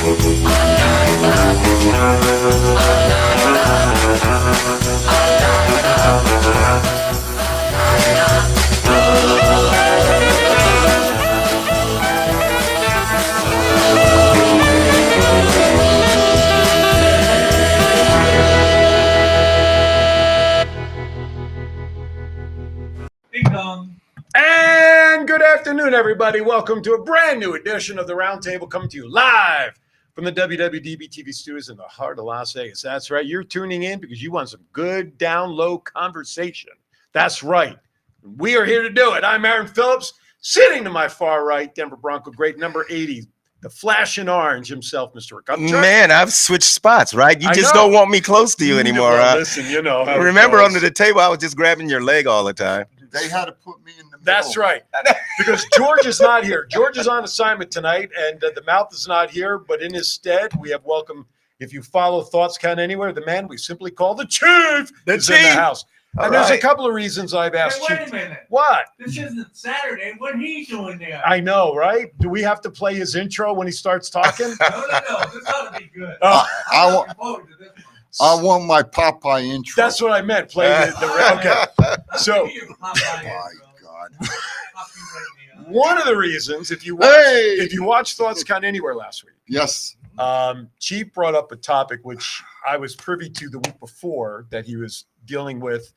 And good afternoon, everybody. Welcome to a brand new edition of the Roundtable, coming to you live from the WWDBTV studios in the heart of Las Vegas. That's right. You're tuning in because you want some good down-low conversation. That's right. We are here to do it. I'm Aaron Phillips, sitting to my far right, Denver Bronco great number 80, the flashing orange himself, Mr. Rick. Man, I've switched spots, right? You just don't want me close to you anymore. Well, listen, you know. Remember under the table, I was just grabbing your leg all the time. They had to put me in the middle. That's right. Because George is not here. George is on assignment tonight, and the mouth is not here. But in his stead, we have welcome, if you follow Thoughts Count Anywhere, the man we simply call the Chief is in the house. And there's a couple of reasons I've asked Wait Chief. a minute. What? This isn't Saturday. What he's doing there? I know, right? Do we have to play his intro when he starts talking? No. This ought to be good. Oh, I'm looking forward to this one. I want my Popeye intro. That's what I meant. Play the okay. So, my God. one of the reasons, if you watch Thoughts Count Anywhere last week, Yes. Chief brought up a topic which I was privy to the week before, that he was dealing with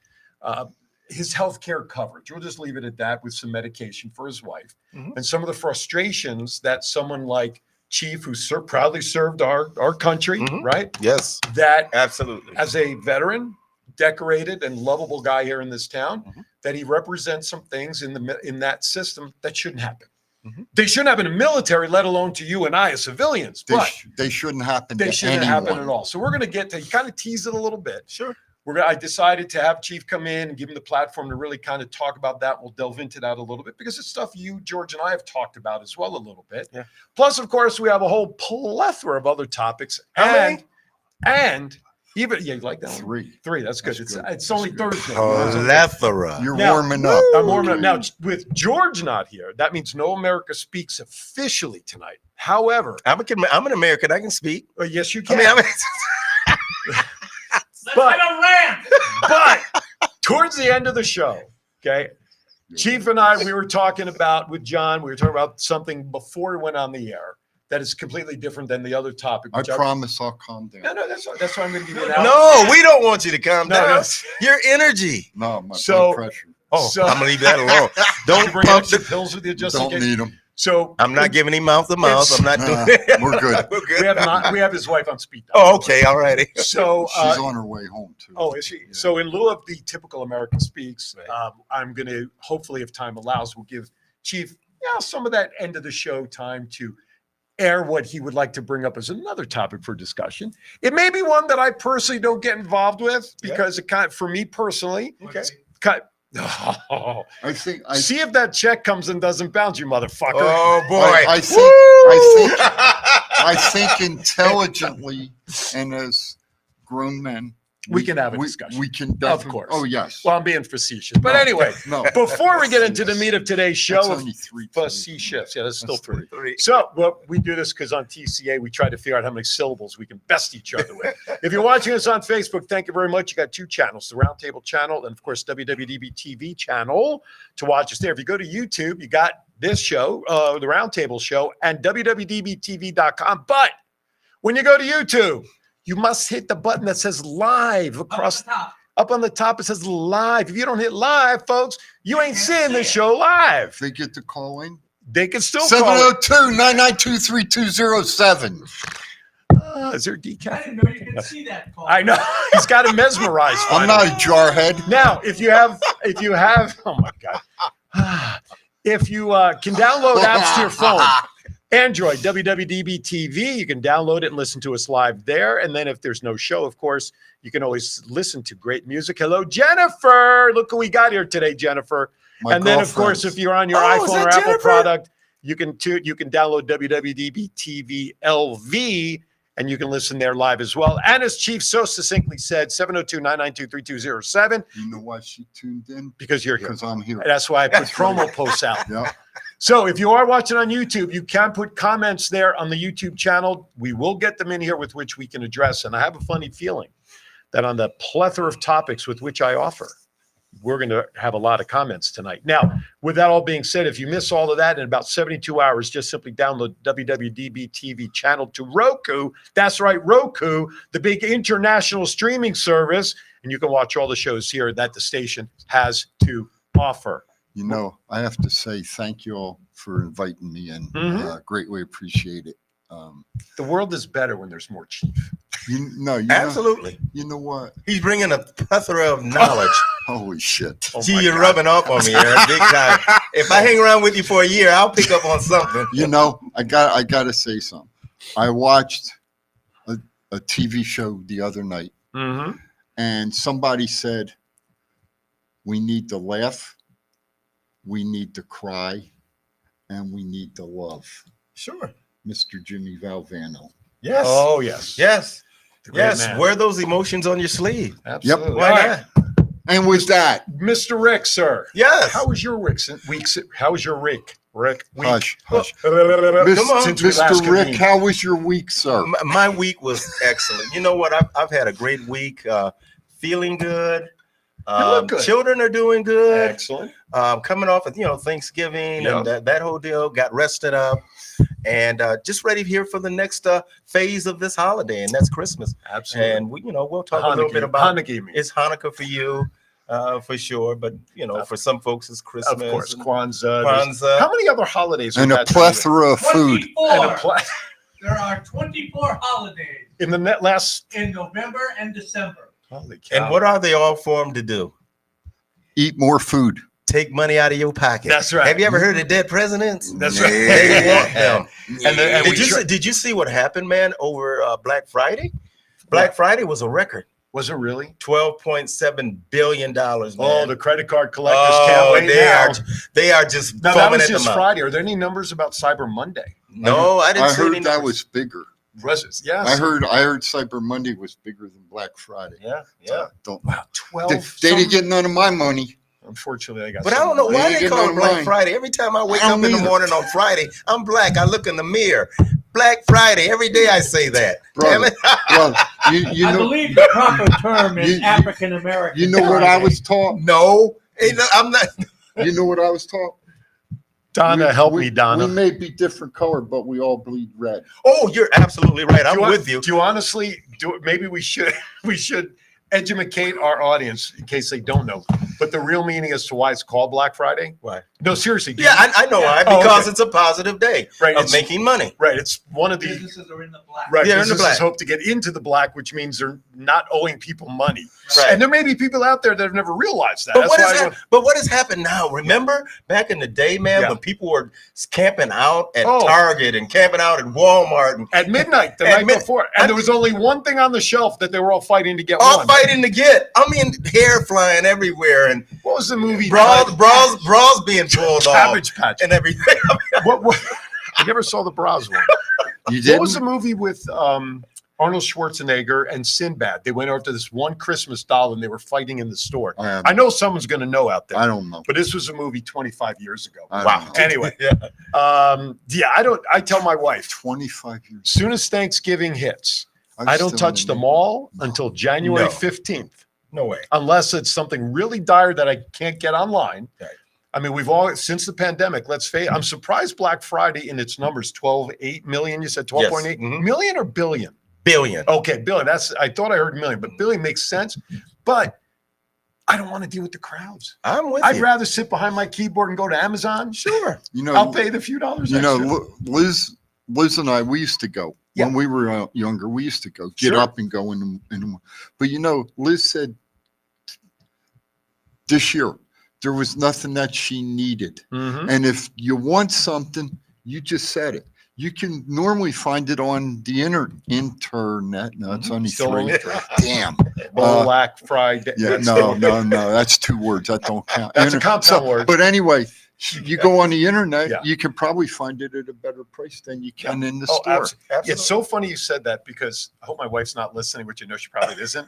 his health care coverage. We'll just leave it at that, with some medication for his wife, and some of the frustrations that someone like Chief, who proudly served our country, right? Yes. That absolutely. As a veteran, decorated and lovable guy here in this town, that he represents some things in that system that shouldn't happen. They shouldn't happen in the military, let alone to you and I as civilians. They shouldn't happen. They shouldn't anyone. happen at all. So we're going to get to kind of tease it a little bit. Sure. I decided to have Chief come in and give him the platform to really kind of talk about that. We'll delve into that a little bit because it's stuff you, George, and I have talked about as well a little bit. Yeah. Plus, of course, we have a whole plethora of other topics. And even, you like that? Three. That's good. It's only Thursday. Plethora. You're warming up. I'm warming up. Now, with George not here, that means No America Speaks officially tonight. However, I'm an American. I can speak. Yes, you can. But towards the end of the show, okay, Chief and I, we were talking about something before we went on the air that is completely different than the other topic. I promise I'll calm down. No, that's why I'm going to give you an No, we don't want you to calm down. Your energy. No, my blood pressure. I'm going to leave that alone. Don't bring pump the pills with you just in case. Don't need them. So I'm not giving him mouth to mouth. I'm not doing it. We're good. We have his wife on speed dial. Oh, okay, all righty. So she's on her way home too. Oh, is she? Yeah. So in lieu of the typical American Speaks, I'm going to, hopefully, if time allows, we'll give Chief some of that end of the show time to air what he would like to bring up as another topic for discussion. It may be one that I personally don't get involved with because it for me personally, see if that check comes and doesn't bounce, you motherfucker. Oh boy. I think intelligently, and as grown men, we can have a discussion. We can definitely. Of course. Oh, yes. Well, I'm being facetious. But anyway, before we get into the meat of today's show, only three facetious. Yeah, that's still three. So we do this because on TCA, we try to figure out how many syllables we can best each other with. If you're watching us on Facebook, thank you very much. You got two channels, the Roundtable channel and, of course, WWDBTV channel to watch us there. If you go to YouTube, you got this show, the Roundtable show, and WWDBTV.com. But when you go to YouTube, you must hit the button that says live across up on the top. It says live. If you don't hit live, folks, you ain't seeing the show live. They get to call in. They can still call 702-992-3207. Is there a decaf? I didn't know you could see that call. I know. He's got him mesmerized. I'm not a jarhead. Now, if you have, oh my God. If you can download apps to your phone, Android, WWDBTV, you can download it and listen to us live there. And then if there's no show, of course, you can always listen to great music. Hello, Jennifer. Look who we got here today, Jennifer. My then, of course, if you're on your iPhone or Apple product, you can download WWDBTV LV, and you can listen there live as well. And as Chief so succinctly said, 702-992-3207. You know why she tuned in? Because you're here. Because I'm here. That's why I put promo posts out. Yeah. So if you are watching on YouTube, you can put comments there on the YouTube channel. We will get them in here with which we can address. And I have a funny feeling that on the plethora of topics with which I offer, we're going to have a lot of comments tonight. Now, with that all being said, if you miss all of that in about 72 hours, just simply download WWDBTV channel to Roku. That's right, Roku, the big international streaming service. And you can watch all the shows here that the station has to offer. You know, I have to say thank you all for inviting me in. Greatly appreciate it. The world is better when there's more chief. Absolutely. You know what? He's bringing a plethora of knowledge. Holy shit. Oh Gee, my you're God. rubbing off on me, Aaron, big time. If I hang around with you for a year, I'll pick up on something. You know, I got to say something. I watched a TV show the other night, and somebody said, we need to laugh, we need to cry, and we need to love. Sure. Mr. Jimmy Valvano. Yes. Oh, yes. Yes. The great Yes. man. Wear those emotions on your sleeve. Absolutely. Why All right. not? And with that, Mr. Rick, sir. Yes. How was your week? How was your week? Rick? Week? hush, hush. Come on. Since we last Mr. Rick, convened. how was your week, sir? My week was excellent. You know what? I've had a great week. Feeling good. look good. Children are doing good. Excellent. Coming off of Thanksgiving and that whole deal. Got rested up and just ready here for the next phase of this holiday, and that's Christmas. Absolutely. And we'll talk a little bit about Hanukkah. it's Hanukkah for you, for sure. But for some folks, it's Christmas. Of course, and Kwanzaa. Kwanzaa. How many other holidays? And are a that plethora of food. 24. And a There are 24 holidays in the net last. in November and December. Holy cow. And what are they all formed to do? Eat more food. Take money out of your pocket. That's right. Have you ever heard of dead presidents? That's right. They want them. And Did you see what happened, man, over Black Friday? Black Friday was a record. Was it really? $12.7 billion, man. Oh, the credit card collectors can't wait they are just now. That foaming was at the just mouth. Friday. Are there any numbers about Cyber Monday? No, I didn't I see any heard that numbers. was bigger. Was it? Yes. I heard Cyber Monday was bigger than Black Friday. Yeah. Don't. Wow, 12. They didn't get none of my money. Unfortunately, I got. But I don't know why They they get call it none Black mine. Friday. Every time I wake I up don't in the either. morning on Friday, I'm black. I look in the mirror. Black Friday. Every day I say that. Damn Brother, it. brother, you I know, believe the proper term is You- African American. you know what I was taught. No, I'm not. You know what I was taught. Donna, help me, We Donna. may be different color, but we all bleed red. Oh, you're absolutely right. I'm with you. Do you honestly do? Maybe we should educate our audience in case they don't know. But the real meaning as to why it's called Black Friday. Why? No, seriously. Yeah, I know why. Oh, Because okay. it's a positive day Right, of it's- making money. Right. It's one of the Businesses are in the black. right. They're in the Businesses black. hope to get into the black, which means they're not owing people money. Right. And there may be people out there that have never realized that. But That's what has happened now? Remember back in the day, man, Yeah. when people were camping out at Oh. Target and camping out at Walmart and at midnight the At night mid- before, and there was only one thing on the shelf that they were all fighting to get. all one. fighting to get. I mean, hair flying everywhere and What was the movie? bras being pulled off Cabbage Patch. and everything. What? I never saw the bras one. You What didn't? was the movie with Arnold Schwarzenegger and Sinbad? They went over to this one Christmas doll and they were fighting in the store. I know someone's going to know out there, I don't know. but this was a movie 25 years ago. I Wow. don't know. Anyway, Yeah. I tell my wife, 25 years. as soon as Thanksgiving hits, I'm I don't still touch in the the- mall No. until January No. 15th, No way. unless it's something really dire that I can't get online. Right. I mean, we've all, since the pandemic, let's face it, I'm surprised Black Friday in its numbers, 12.8 million. You said 12.8 Mhm. million or billion? Billion. Okay, billion. I thought I heard million, but billion makes sense. But I don't want to deal with the crowds. I'm with I'd you. rather sit behind my keyboard and go to Amazon. Sure. You know, I'll pay the few dollars you know, extra. Liz and I, we used to go Yeah. when we were younger. We used to go get Sure. up and go in. But you know, Liz said this year there was nothing that she needed. Mhm. And if you want something, you just said it. You can normally find it on the internet. No, it's only Still three. only three. Damn. Black Friday. Yeah, That's no, still- no, no. That's two words. That don't count. That's a compound word. But anyway, you go on the internet, Yeah. you can probably find it at a better price than you can in the Oh, store. It's so funny you said that because I hope my wife's not listening, which I know she probably isn't.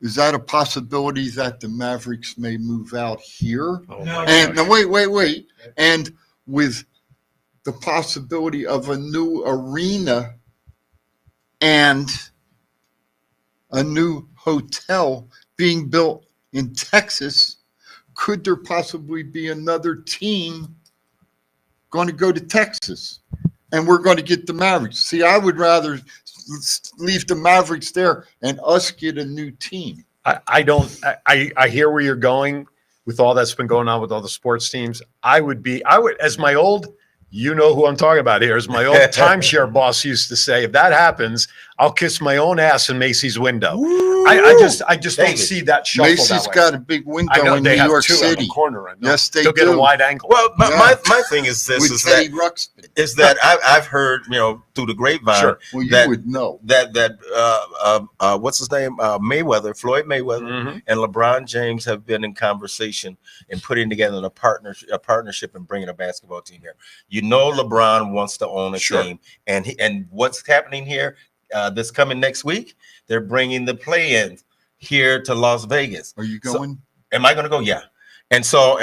is that a possibility that the Mavericks may move out here? Oh, No. my And gosh. no, wait. And with the possibility of a new arena and a new hotel being built in Texas, could there possibly be another team going to go to Texas? And we're going to get the Mavericks. See, I would rather leave the Mavericks there and us get a new team. I hear where you're going with all that's been going on with all the sports teams. I would, as my old, you know who I'm talking about here, as my old timeshare boss used to say, if that happens, I'll kiss my own ass in Macy's window. I just don't David. see that shuffle Macy's that way. got a big I window know in they New have York two on City. the corner. I know. Yes, they They'll do. get a wide angle. Well, Yeah. my thing is this: With is Teddy that Ruxpin. I've heard through the grapevine Sure. Well, you that- would know. that what's his name, Floyd Mayweather, Mhm. and LeBron James have been in conversation and putting together a partnership and bringing a basketball team here. LeBron wants to own a Sure. team, and what's happening here this coming next week? They're bringing the play-in here to Las Vegas. Are you So- going? Am I going to go? Yeah. And so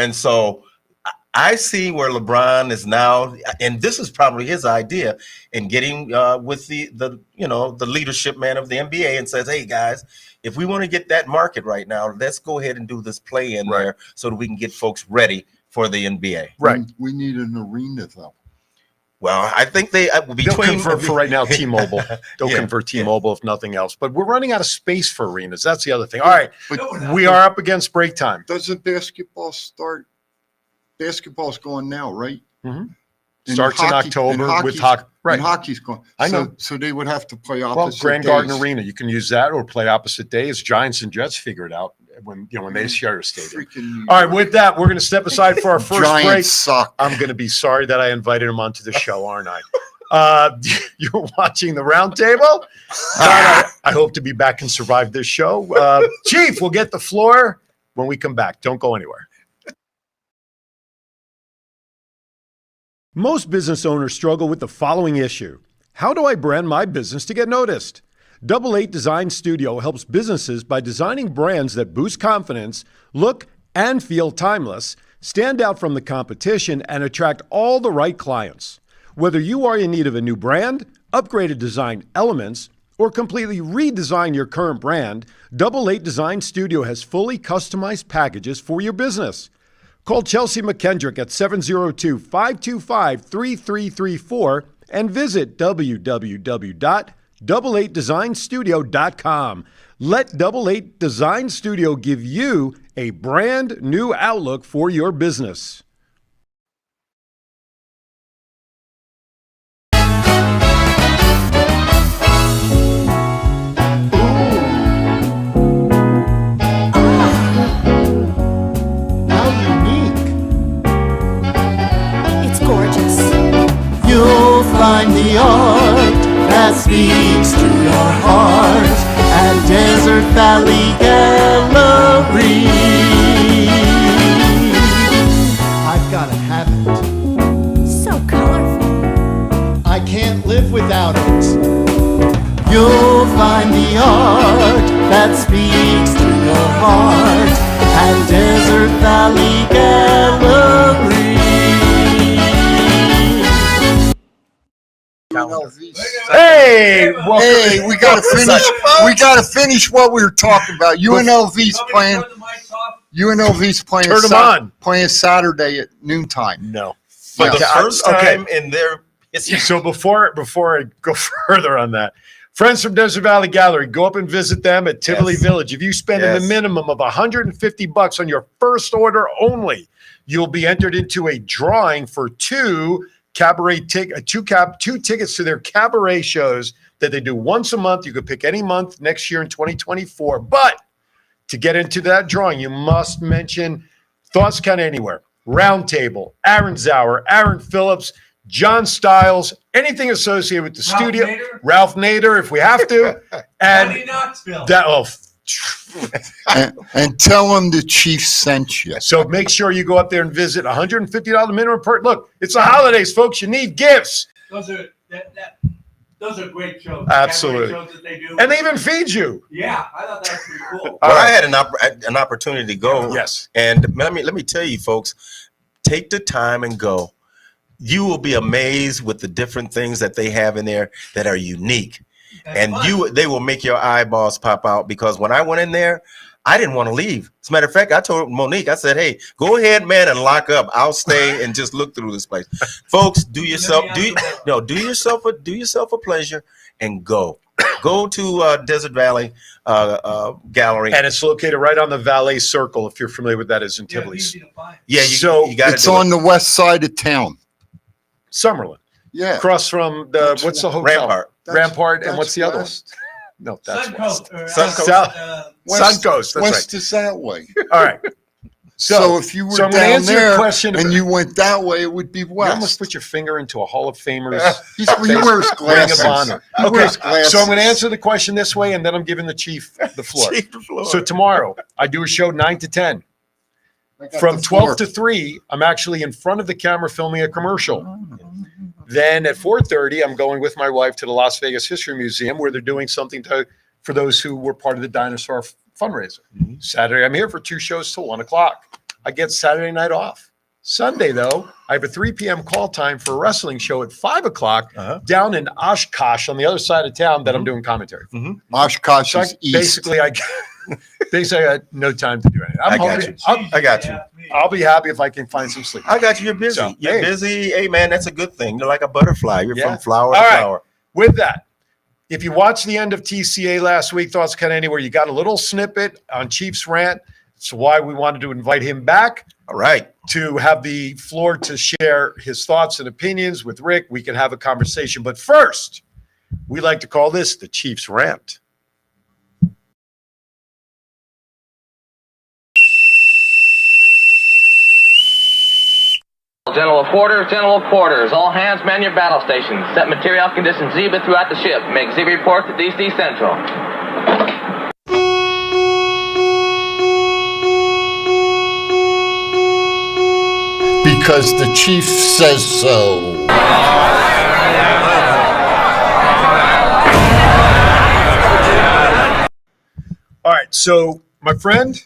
I see where LeBron is now, and this is probably his idea in getting with the leadership man of the NBA and says, hey guys, if we want to get that market right now, let's go ahead and do this play in Right. there so that we can get folks ready for the NBA. Right. We need an arena though. Well, I think they They'll convert for right now T-Mobile. They'll Yeah, convert yeah. T-Mobile if nothing else. But we're running out of space for arenas. That's the other thing. All right, But No, we're not. we are up against break time. doesn't basketball start? Basketball's going now, right? Mhm. And Starts in hockey- October and with hockey's- hockey. Right. And hockey's going. I know. So they would have to play Well, opposite Grand Garden days. Arena, you can use that or play opposite days. Giants and Jets figure it out when they share a stadium. Freaking All right, with that, we're going to step aside for our first break. Giants suck. I'm going to be sorry that I invited him onto the show, aren't I? You're watching the Roundtable. I hope to be back and survive this show. Chief, we'll get the floor when we come back. Don't go anywhere. Most business owners struggle with the following issue. How do I brand my business to get noticed? Double Eight Design Studio helps businesses by designing brands that boost confidence, look and feel timeless, stand out from the competition, and attract all the right clients. Whether you are in need of a new brand, upgraded design elements, or completely redesign your current brand, Double Eight Design Studio has fully customized packages for your business. Call Chelsea McKendrick at 702-525-3334 and visit www.double8designstudio.com. Let Double Eight Design Studio give you a brand new outlook for your business. How unique. It's gorgeous. You'll find the art that speaks to your heart at Desert Valley Gallery. I've gotta have it. So colorful. I can't live without it. You'll find the art that speaks to your heart at Desert Valley Gallery. Hey, welcome. Hey, we gotta finish. We gotta finish what we were talking about. UNLV's Somebody playing. turn the mics off. UNLV's playing. Turn 'em on. Playing Saturday at noontime. No. for the Yeah. first Okay. time in their history. So before I go further on that, friends from Desert Valley Gallery, go up and visit them at Tivoli Yes. Village. If you spend a Yes. minimum of $150 on your first order only, you'll be entered into a drawing for two tickets to their cabaret shows that they do once a month. You could pick any month next year in 2024. But to get into that drawing, you must mention Thoughts Count Anywhere, Roundtable, Aaron Zauer, Aaron Phillips, John Stiles, anything associated with the Ralph studio. Nader? Ralph Nader, if we have to. Johnny And Knoxville. And tell them the chief sent you. So make sure you go up there and visit. $150 minimum per. Look, it's the holidays, folks. You need gifts. Those are that Those are great shows. Absolutely. Shows that they do. And they even feed you. Yeah, I thought that was pretty cool. Well, I had an opportunity to go. Yes. And let me tell you, folks, take the time and go. You will be amazed with the different things that they have in there that are unique. And they will make your eyeballs pop out, because when I went in there, I didn't want to leave. As a matter of fact, I told Monique, I said, hey, go ahead, man, and lock up. I'll stay and just look through this place. Folks, do yourself a pleasure and go. Go to Desert Valley Gallery. And it's located right on the Valet Circle, if you're familiar with that, is in Yeah, Tivoli's. easy to find. Yeah, So you got It's on the west side of town. Summerlin. Yeah. Across from the, what's the hotel? Rampart. Rampart, and what's the other one? west. No, that's Suncoast. west. Suncoast. South. West- Suncoast, that's West is that way. right. All right. So if you were so I'm gonna down answer your there question and you went that way, it would be You almost west. put your finger into a Hall of Famer's He wears Ring glasses. of Honor. He Okay, wears glasses. so I'm going to answer the question this way, and then I'm giving the chief the floor. Floor. So tomorrow, I do a show 9 to 10. I got From the 12 floor. to 3, I'm actually in front of the camera filming a commercial. Then at 4:30, I'm going with my wife to the Las Vegas History Museum, where they're doing something for those who were part of the dinosaur fundraiser. Saturday, I'm here for 2 shows till 1 o'clock. I get Saturday night off. Sunday, though, I have a 3 p.m. call time for a wrestling show at 5 o'clock down in Oshkosh on the other side of town that I'm doing commentary. Oshkosh So is east. basically, I got no time to do anything. I got you. I got you. I'll be happy if I can find some sleep. I got you. You're busy. So, You're hey. busy. Hey, man, that's a good thing. You're like a butterfly. You're Yeah. from flower to All right. flower. With that, if you watched the end of TCA last week, Thoughts Kind of Anywhere, you got a little snippet on Chief's rant. It's why we wanted to invite him back All right. to have the floor to share his thoughts and opinions with Rick. We can have a conversation. But first, we like to call this the Chief's rant. General quarters, all hands man your battle stations. Set material conditions Zebra throughout the ship. Make Zebra report to DC Central. Because the chief says so. All right. So, my friend,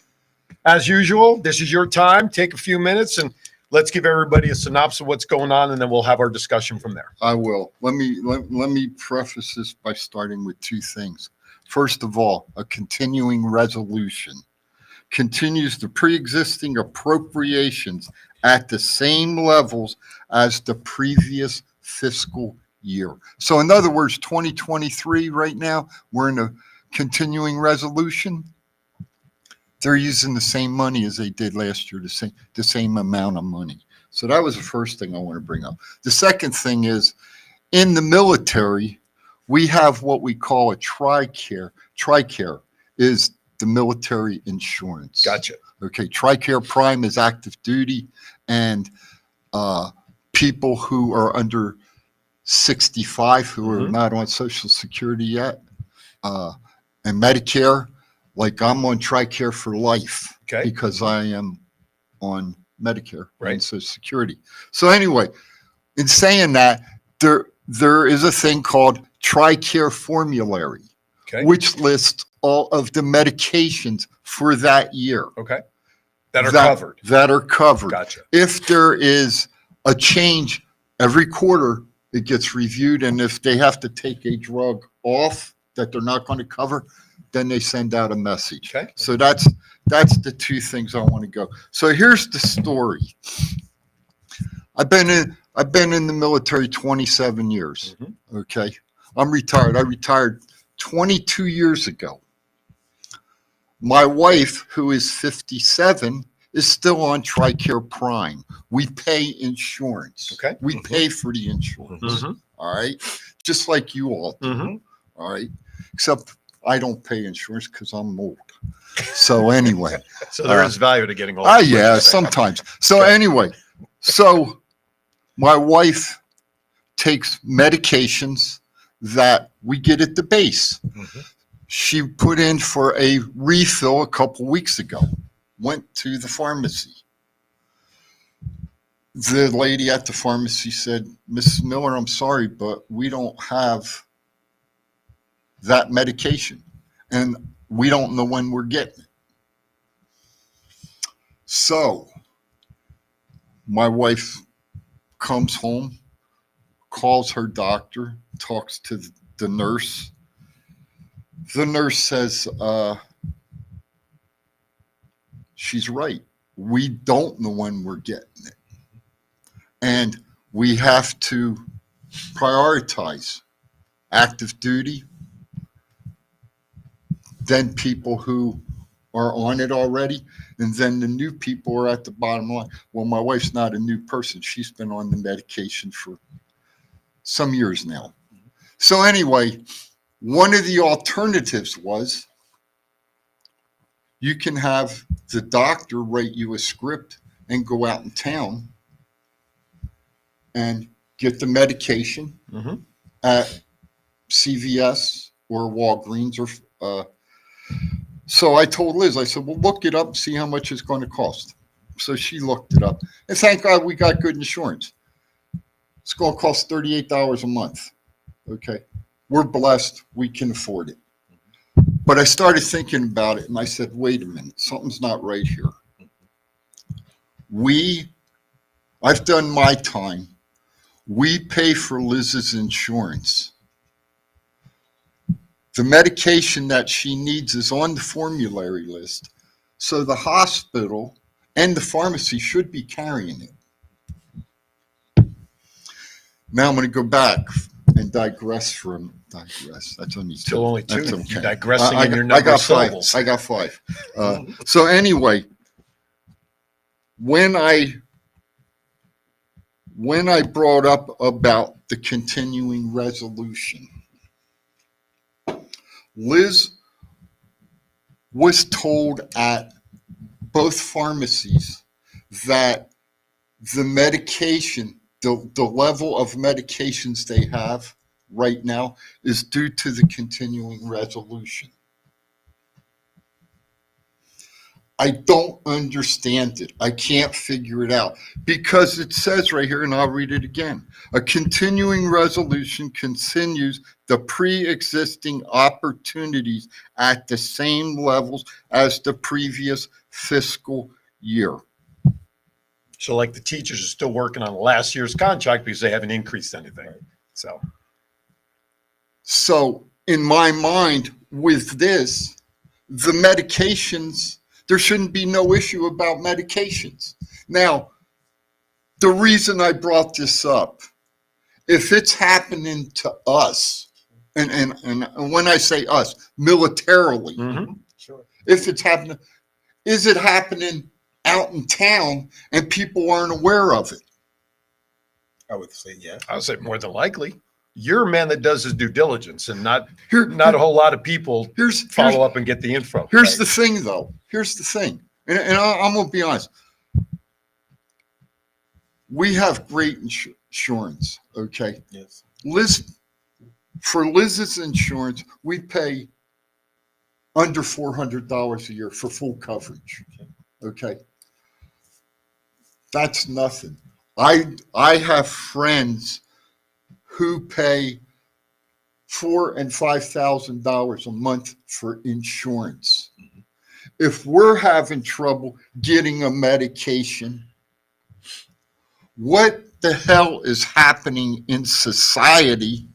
as usual, this is your time. Take a few minutes and let's give everybody a synopsis of what's going on, and then we'll have our discussion from there. I will. Let me preface this by starting with 2 things. First of all, a continuing resolution continues the pre-existing appropriations at the same levels as the previous fiscal year. So in other words, 2023 right now, we're in a continuing resolution. They're using the same money as they did last year, the same amount of money. So that was the first thing I want to bring up. The second thing is, in the military, we have what we call a TRICARE. TRICARE is the military insurance. Gotcha. Okay, TRICARE Prime is active duty, and people who are under 65 who are not on Social Security yet, and Medicare, like I'm on TRICARE for life, Okay. because I am on Medicare Right. and Social Security. So anyway, in saying that, there is a thing called TRICARE formulary, Okay. which lists all of the medications for that year Okay. That are covered. That are covered. Gotcha. If there is a change every quarter, it gets reviewed, and if they have to take a drug off that they're not going to cover, then they send out a message. Okay. So that's the 2 things I want to go. So here's the story. I've been in the military 27 years. Okay. I'm retired. I retired 22 years ago. My wife, who is 57, is still on TRICARE Prime. We pay insurance. Okay. We pay for the insurance. All right. Just like you all do. All right. Except I don't pay insurance because I'm old. So anyway. So there is value to getting old. Yeah, sometimes. So anyway, so my wife takes medications that we get at the base. She put in for a refill a couple weeks ago, went to the pharmacy. The lady at the pharmacy said, Mrs. Miller, I'm sorry, but we don't have that medication, and we don't know when we're getting it. So my wife comes home, calls her doctor, talks to the nurse. The nurse says, she's right. We don't know when we're getting it. And we have to prioritize active duty, then people who are on it already, and then the new people are at the bottom line. Well, my wife's not a new person. She's been on the medication for some years now. So anyway, one of the alternatives was you can have the doctor write you a script and go out in town and get the medication at CVS or Walgreens or so I told Liz, I said, well, look it up, see how much it's going to cost. So she looked it up. And thank God we got good insurance. It's going to cost $38 a month. Okay. We're blessed. We can afford it. But I started thinking about it and I said, wait a minute, something's not right here. I've done my time. We pay for Liz's insurance. The medication that she needs is on the formulary list. So the hospital and the pharmacy should be carrying it. Now I'm going to go back and digress. That's only Still only two. That's okay. You're digressing in your I number got of syllables. five. I got five. So anyway, when I brought up about the continuing resolution, Liz was told at both pharmacies that the medication, the level of medications they have right now is due to the continuing resolution. I don't understand it. I can't figure it out because it says right here, and I'll read it again. A continuing resolution continues the pre-existing opportunities at the same levels as the previous fiscal year. So like the teachers are still working on last year's contract because they haven't increased anything. So in my mind with this, the medications, there shouldn't be no issue about medications. Now, the reason I brought this up, if it's happening to us, and when I say us, militarily, Sure. if it's happening, is it happening out in town and people aren't aware of it? I would say yes. I would say more than likely. You're a man that does his due diligence and not Here- a whole lot of people follow up and get the info. Here's the thing, though. Here's the thing. And I'm going to be honest. We have great insurance, okay? Yes. For Liz's insurance, we pay under $400 a year for full coverage, okay? That's nothing. I have friends who pay $4,000 and $5,000 a month for insurance. If we're having trouble getting a medication, what the hell is happening in society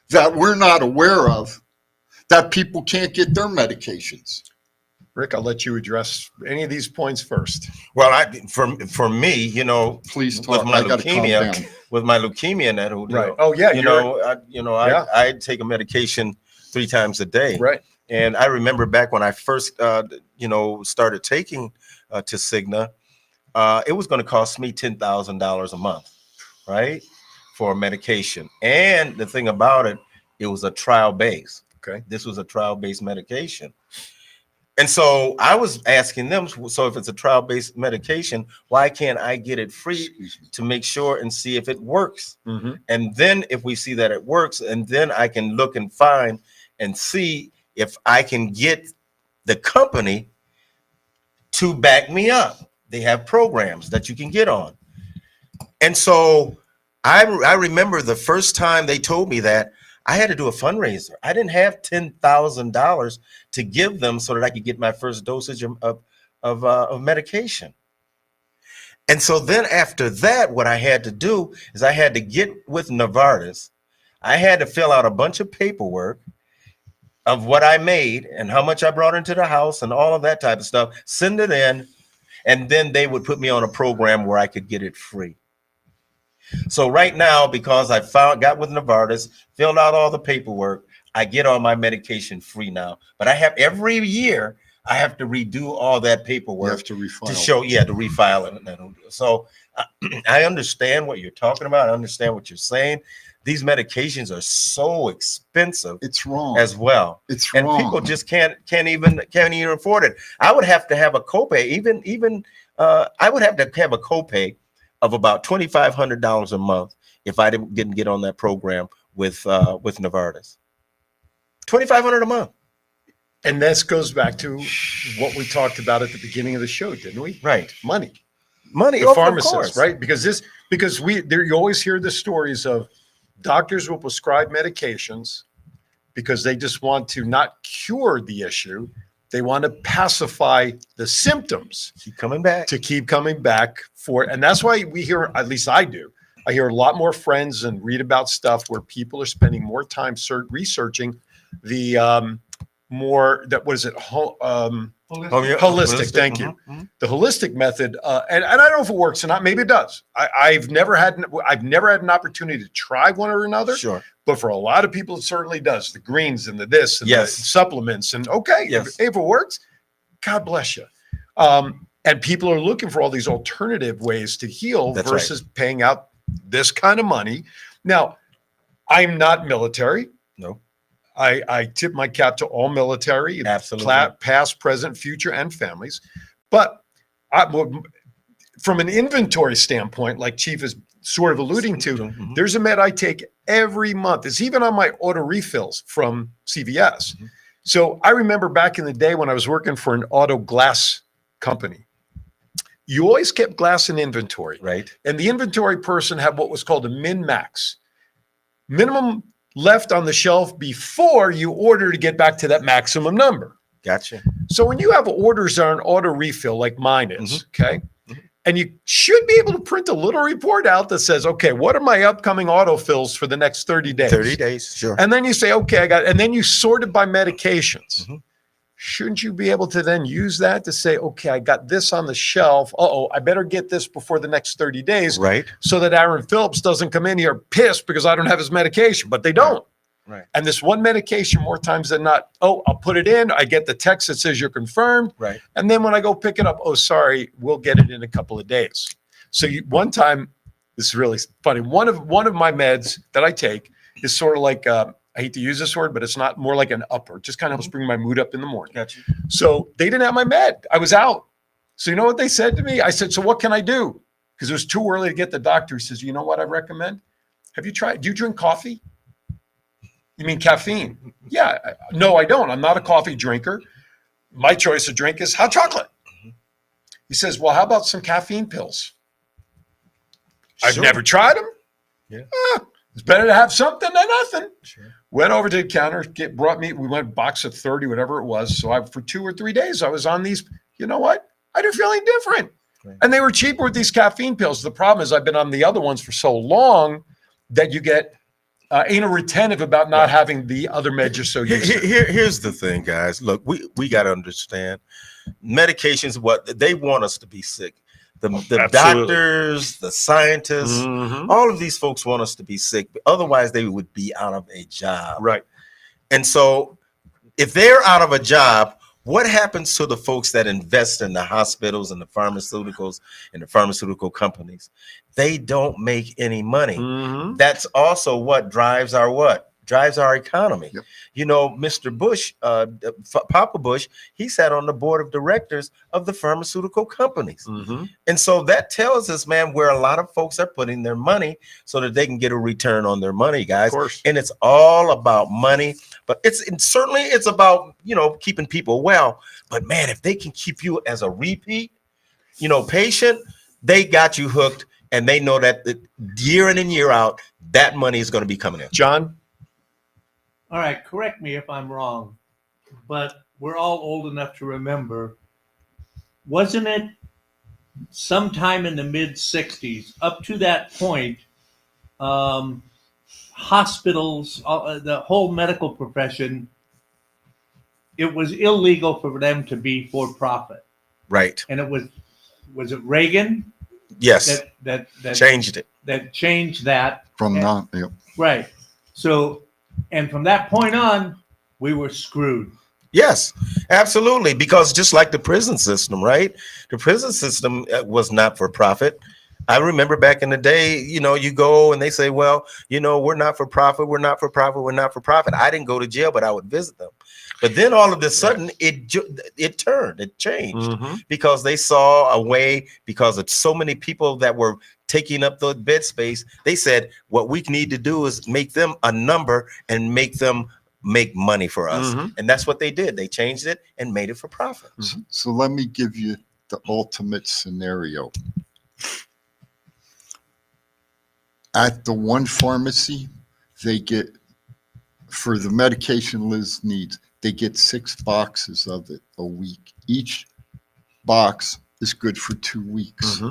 that we're not aware of that people can't get their medications? Rick, I'll let you address any of these points first. Well, for me, you know, Please with talk. my I got to calm leukemia, down. with my leukemia and that whole deal. Right. Oh yeah. I take a medication 3 times a day. Right. And I remember back when I first, started taking Cigna, it was going to cost me $10,000 a month, right, for medication. And the thing about it, it was a trial base. Okay. This was a trial based medication. And so I was asking them, so if it's a trial-based medication, why can't I get it free to make sure and see if it works? Mm-hmm. And then if we see that it works, and then I can look and find and see if I can get the company to back me up. They have programs that you can get on. And so I remember the first time they told me that, I had to do a fundraiser. I didn't have $10,000 to give them so that I could get my first dosage of medication. And so then after that, what I had to do is I had to get with Novartis. I had to fill out a bunch of paperwork of what I made and how much I brought into the house and all of that type of stuff, send it in, and then they would put me on a program where I could get it free. So right now, because I got with Novartis, filled out all the paperwork, I get all my medication free now. But I have every year, I have to redo all that paperwork. You have to refile. To show, to refile it. So I understand what you're talking about. I understand what you're saying. These medications are so expensive. It's wrong as well. It's and wrong. People just can't even afford it. I would have to have a copay. I would have to have a copay of about $2,500 a month if I didn't get on that program with Novartis. $2,500 a month. And this goes back to what we talked about at the beginning of the show, didn't we? Right. Money. The pharmacist, right? Because you always hear the stories of doctors will prescribe medications because they just want to not cure the issue. They want to pacify the symptoms. Keep coming back. To keep coming back and that's why we hear, at least I do, I hear a lot more friends and read about stuff where people are spending more time researching the holistic. Thank you. Mm-hmm. The holistic method, and I don't know if it works or not. Maybe it does. I've never had an opportunity to try one or another. Sure. But for a lot of people, it certainly does. The greens and the this and the supplements and if it works, God bless you. And people are looking for all these alternative ways to heal versus paying out this kind of money. Now, I'm not military. No. I tip my cap to all military, absolutely, past, present, future, and families. But from an inventory standpoint, like Chief is sort of alluding to, there's a med I take every month. It's even on my auto refills from CVS. So I remember back in the day when I was working for an auto glass company, you always kept glass in inventory. Right. And the inventory person had what was called a min-max. Minimum left on the shelf before you order to get back to that maximum number. Gotcha. So when you have orders on auto refill like mine is, and you should be able to print a little report out that says, okay, what are my upcoming autofills for the next 30 days? 30 days, sure. And then you say, okay, and then you sort it by medications. Shouldn't you be able to then use that to say, okay, I got this on the shelf. I better get this before the next 30 days. Right. So that Aaron Phillips doesn't come in here pissed because I don't have his medication, but they don't. Right. And this one medication, more times than not, I'll put it in. I get the text that says you're confirmed. Right. And then when I go pick it up, sorry, we'll get it in a couple of days. So one time, this is really funny. One of my meds that I take is sort of like, I hate to use this word, but it's not, more like an upper. It just kind of helps bring my mood up in the morning. Gotcha. So they didn't have my med. I was out. So you know what they said to me? I said, so what can I do? Because it was too early to get the doctor. He says, you know what I recommend? Do you drink coffee? You mean caffeine? Yeah. No, I don't. I'm not a coffee drinker. My choice of drink is hot chocolate. He says, well, how about some caffeine pills? I've never tried them. Yeah. It's better to have something than nothing. Sure. Went over to the counter, we went box of 30, whatever it was. So for 2 or 3 days, I was on these. You know what? I didn't feel any different. Right. And they were cheaper with these caffeine pills. The problem is I've been on the other ones for so long that you get anal retentive about not having the other meds you're so used to. Here's the thing, guys. Look, we got to understand medications, they want us to be sick. The doctors, the scientists, all of these folks want us to be sick. Otherwise, they would be out of a job. Right. And so if they're out of a job, what happens to the folks that invest in the hospitals and the pharmaceuticals and the pharmaceutical companies? They don't make any money. That's also what drives our economy. Yep. You know, Mr. Bush, Papa Bush, he sat on the board of directors of the pharmaceutical companies. And so that tells us, man, where a lot of folks are putting their money so that they can get a return on their money, guys. Of course. And it's all about money, but certainly it's about, keeping people well. But man, if they can keep you as a repeat, patient, they got you hooked, and they know that year in and year out, that money is going to be coming in. John, All right, correct me if I'm wrong, but we're all old enough to remember. Wasn't it sometime in the mid 60s, up to that point, hospitals, the whole medical profession, it was illegal for them to be for profit. Right. And it was it Reagan Yes. that Changed it. that changed that? From And- not, yeah. Right. So, and from that point on, we were screwed. Yes, absolutely. Because just like the prison system, right? The prison system was not for profit. I remember back in the day, you know, you go and they say, well, you know, we're not for profit. We're not for profit. We're not for profit. I didn't go to jail, but I would visit them. But then all of a sudden it turned, it changed because they saw a way, because of so many people that were taking up the bed space. They said, what we need to do is make them a number and make them make money for us. And that's what they did. They changed it and made it for profit. So let me give you the ultimate scenario. At the one pharmacy, they get, for the medication Liz needs, they get 6 boxes of it a week. Each box is good for 2 weeks.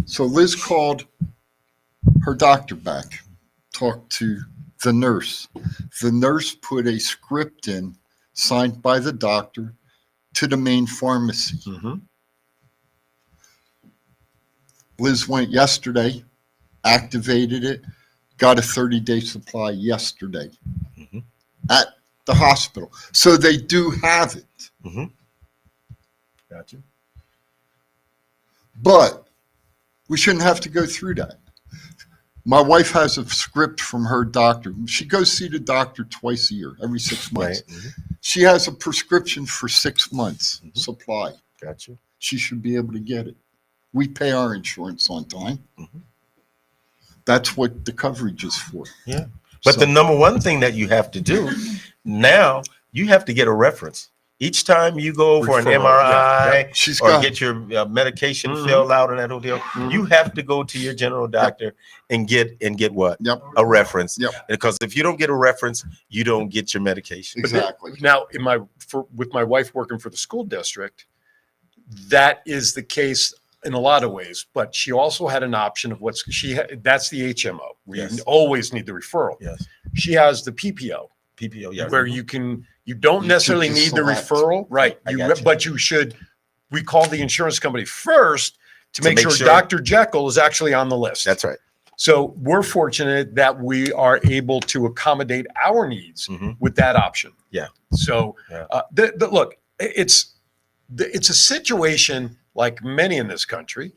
So Liz called her doctor back, talked to the nurse. The nurse put a script in, signed by the doctor, to the main pharmacy. Liz went yesterday, activated it, got a 30-day supply yesterday at the hospital. So they do have it. Gotcha. But we shouldn't have to go through that. My wife has a script from her doctor. She goes see the doctor twice a year, every 6 months. She has a prescription for 6 months supply. Gotcha. She should be able to get it. We pay our insurance on time. That's what the coverage is for. Yeah. But So- the number one thing that you have to do now, you have to get a reference. Each time you go for an Referral, MRI yeah. She's or got, get your medication filled out in that hotel, you have to go to your general doctor and get what? Yep. A reference. Yep. Because if you don't get a reference, you don't get your medication. Exactly. Now, with my wife working for the school district, that is the case in a lot of ways. But she also had an option of that's the HMO. We Yes. always need the referral. Yes. She has the PPO, PPO, yes. where you don't You necessarily can need the select. referral, right? I got you. But you should. We call the insurance company first to make sure sure. Dr. Jekyll is actually on the list. That's right. So we're fortunate that we are able to accommodate our needs with that option. Yeah. So Yeah. Look, it's a situation like many in this country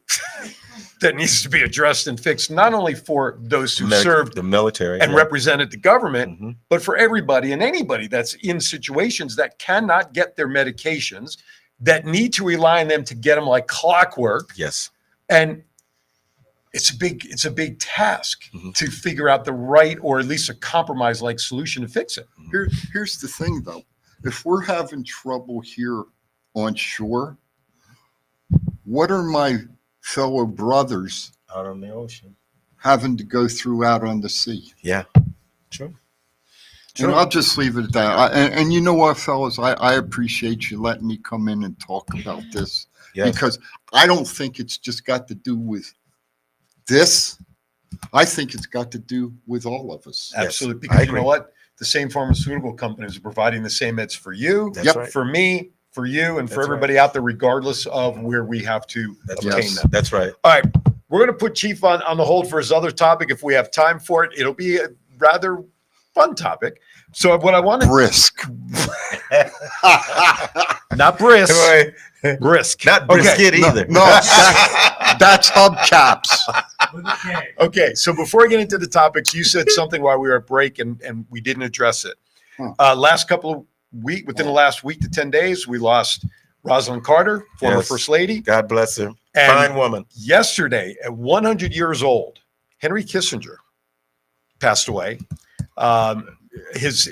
that needs to be addressed and fixed, not only for those who served the military and yeah. represented the government, Mhm. but for everybody and anybody that's in situations that cannot get their medications, that need to rely on them to get them like clockwork. Yes. And it's a big task to figure out the right, or at least a compromise-like solution to fix it. Here's the thing, though. If we're having trouble here on shore, what are my fellow brothers Out on the ocean. having to go through out on the sea? Yeah. True. And I'll just leave it at that. And you know what, fellas, I appreciate you letting me come in and talk about this, Yes. because I don't think it's just got to do with this. I think it's got to do with all of us. Absolutely. I Because you agree. know what? The same pharmaceutical companies are providing the same meds for you, That's Yep. right. for me, for you, and for That's everybody out there, regardless of where we have to That's obtain Yes. them. That's right. All right. We're going to put Chief on the hold for his other topic if we have time for it. It'll be a rather fun topic. So what I want to, Brisk. not brisk, brisk. Not Okay. brisket either. No, that's hubcaps. With a K. Okay, so before I get into the topics, you said something while we were at break and we didn't address it. Last couple of within the last week to 10 days, we lost Rosalind Carter, former Yes. First Lady. God bless her. And Fine woman. yesterday, at 100 years old, Henry Kissinger passed away. His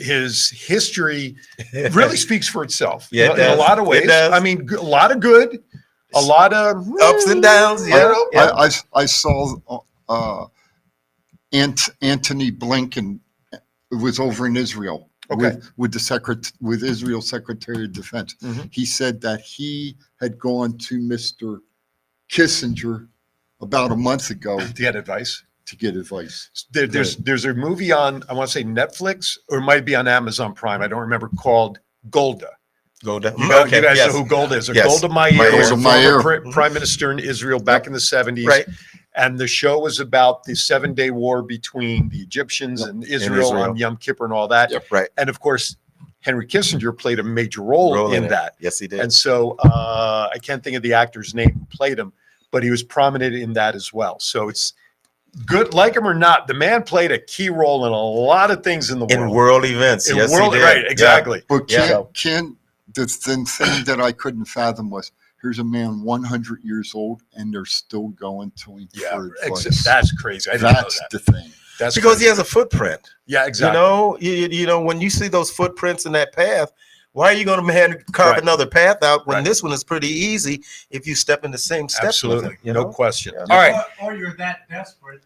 history really speaks for itself Yeah, it in a does. lot of It ways. does. I mean, a lot of good, a lot of Ups and downs. Yeah. Yeah. I saw Anthony Blinken was over in Israel Okay. with Israel's Secretary of Defense. Mhm. He said that he had gone to Mr. Kissinger about a month ago To get advice. to get advice. There's a movie on, I want to say Netflix, or it might be on Amazon Prime. I don't remember, called Golda. Golda. You guys, you guys yes. know who Golda is. Yes. Golda Meir was a Golda Meir. former prime minister in Israel back in the 70s. Right. And the show was about the 7-day war between the Egyptians and Israel on Yom Kippur and all that. Yep. Right. And of course, Henry Kissinger played a major role in it. that. Yes, he did. And so I can't think of the actor's name who played him, but he was prominent in that as well. So it's good, like him or not, the man played a key role in a lot of things in the world. In world events. In Yes, world, he did. right, exactly. But Yeah. the thing that I couldn't fathom was, here's a man 100 years old and they're still going to him Yeah, for advice. that's crazy. I didn't That's know that. the thing. That's Because crazy. he has a footprint. Yeah, exactly. You know, you know, when you see those footprints in that path, why are you going to carve Right. another path out when Right. this one is pretty easy if you step in the same steps? Absolutely, with it, you no know? question. Yeah. All right, Or you're that desperate.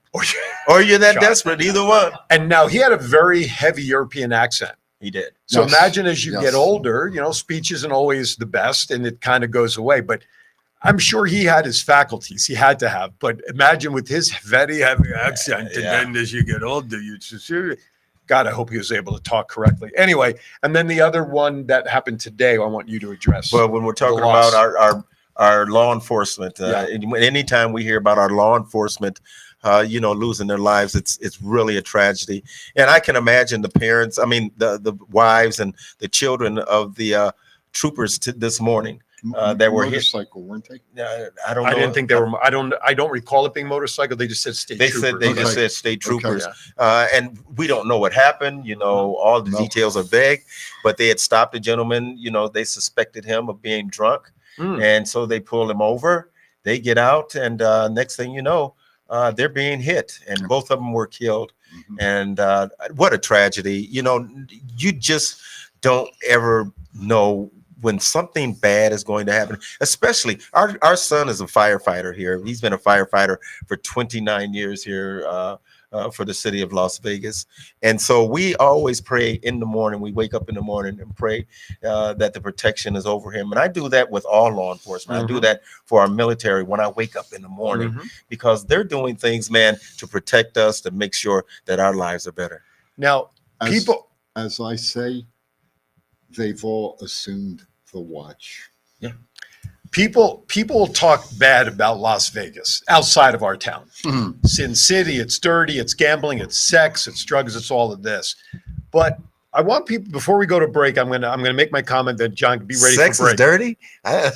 Or you're that Shot. desperate, either one. and now he had a very heavy European accent. He did. So Yes. imagine as you Yes. get older, you know, speech isn't always the best, and it kind of goes away. But I'm sure he had his faculties; he had to have. But imagine with his very heavy accent, Yeah. and then as you get older, you just, God, I hope he was able to talk correctly. Anyway, and then the other one that happened today, I want you to address. Well, when we're talking The loss. about our law enforcement, Yeah. anytime we hear about our law enforcement, you know, losing their lives, it's really a tragedy. And I can imagine the parents, I mean, the wives and the children of the troopers this morning. That were hit. motorcycle, weren't they? I don't know. I didn't think they were. I don't recall it being motorcycle. They just said state They troopers. said they just Okay. said state troopers, Yeah. and we don't know what happened. You know, all the No. details are vague. But they had stopped a gentleman. You know, they suspected him of being drunk, Mm. and so they pull him over. They get out, and next thing you know, they're being hit, and both of them were killed. Mhm. And what a tragedy! You know, you just don't ever know when something bad is going to happen. Especially our son is a firefighter here. He's been a firefighter for 29 years here for the city of Las Vegas. And so we always pray in the morning. We wake up in the morning and pray that the protection is over him. And I do that with all law enforcement. I do that for our military when I wake up in the morning, Mhm. because they're doing things, man, to protect us, to make sure that our lives are better. Now, As- people. As I say, they've all assumed the watch. People talk bad about Las Vegas outside of our town. Mhm. Sin City, it's dirty, it's gambling, it's sex, it's drugs, it's all of this. But I want people, before we go to break, I'm gonna make my comment that John be ready Sex for is break. dirty. I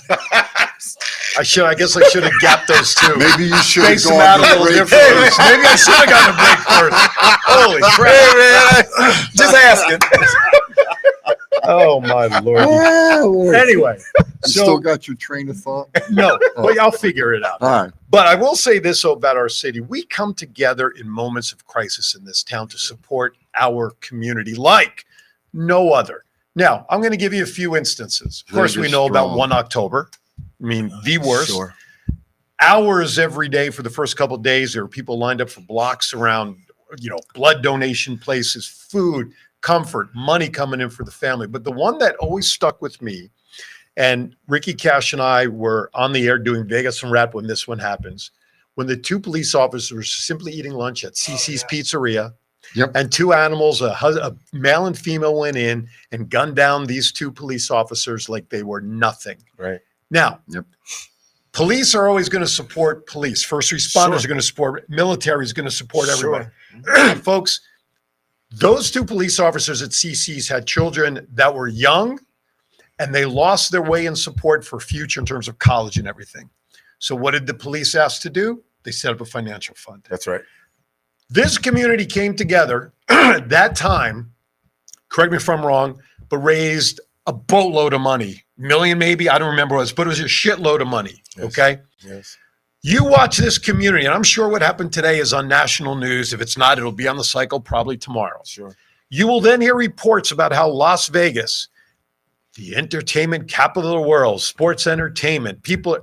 guess I should have gapped those two. Maybe you should have Space them out a gone little to break differently. first. Maybe I should have gotten a break first. Holy crap. Hey, man, just asking. Oh my Lord. Anyway, You still so got your train of thought? no, well, I'll figure it out. All right. But I will say this about our city. We come together in moments of crisis in this town to support our community like no other. Now, I'm going to give you a few instances. Of course, we Vegas know about strong. 1 October. I mean, the worst. Sure. Hours every day for the first couple of days. There were people lined up for blocks around, you know, blood donation places, food, comfort, money coming in for the family. But the one that always stuck with me, and Ricky Cash and I were on the air doing Vegas and Rap when this one happens, when the 2 police officers were simply eating lunch at CC's Pizzeria. Yep. And 2 animals, a male and female, went in and gunned down these 2 police officers like they were nothing. Right. Now, Yep. police are always going to support police. First responders Sure. are going to support, military is going to support everybody. Sure. Folks, those 2 police officers at CC's had children that were young, and they lost their way in support for future in terms of college and everything. So what did the police ask to do? They set up a financial fund. That's right. This community came together at that time, correct me if I'm wrong, but raised a boatload of money, million maybe, I don't remember what it was, but it was a shitload of money, Yes. okay? Yes. You watch this community, and I'm sure what happened today is on national news. If it's not, it'll be on the cycle probably tomorrow. Sure. You will then hear reports about how Las Vegas, the entertainment capital of the world, sports entertainment, people,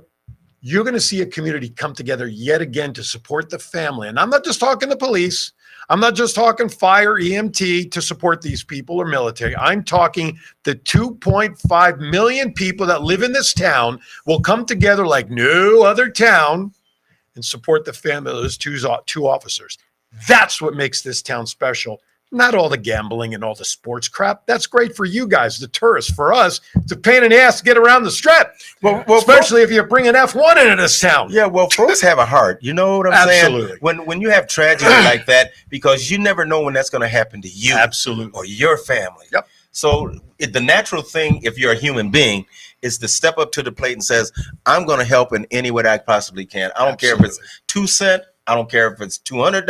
you're going to see a community come together yet again to support the family. And I'm not just talking the police. I'm not just talking fire, EMT to support these people or military. I'm talking the 2.5 million people that live in this town will come together like no other town and support the family of those two officers. That's what makes this town special. Not all the gambling and all the sports crap. That's great for you guys, the tourists. For us, it's a pain in the ass to get around the strip. Well, Especially if you're bringing F1 into this town. Yeah, well, folks have a heart. You know what I'm Absolutely. saying? When you have tragedy like that, because you never know when that's going to happen to you. Absolutely. Or your family. Yep. So the natural thing, if you're a human being, is to step up to the plate and says, I'm going to help in any way I possibly can. I don't care if it's 2 cents. I don't care if it's $200.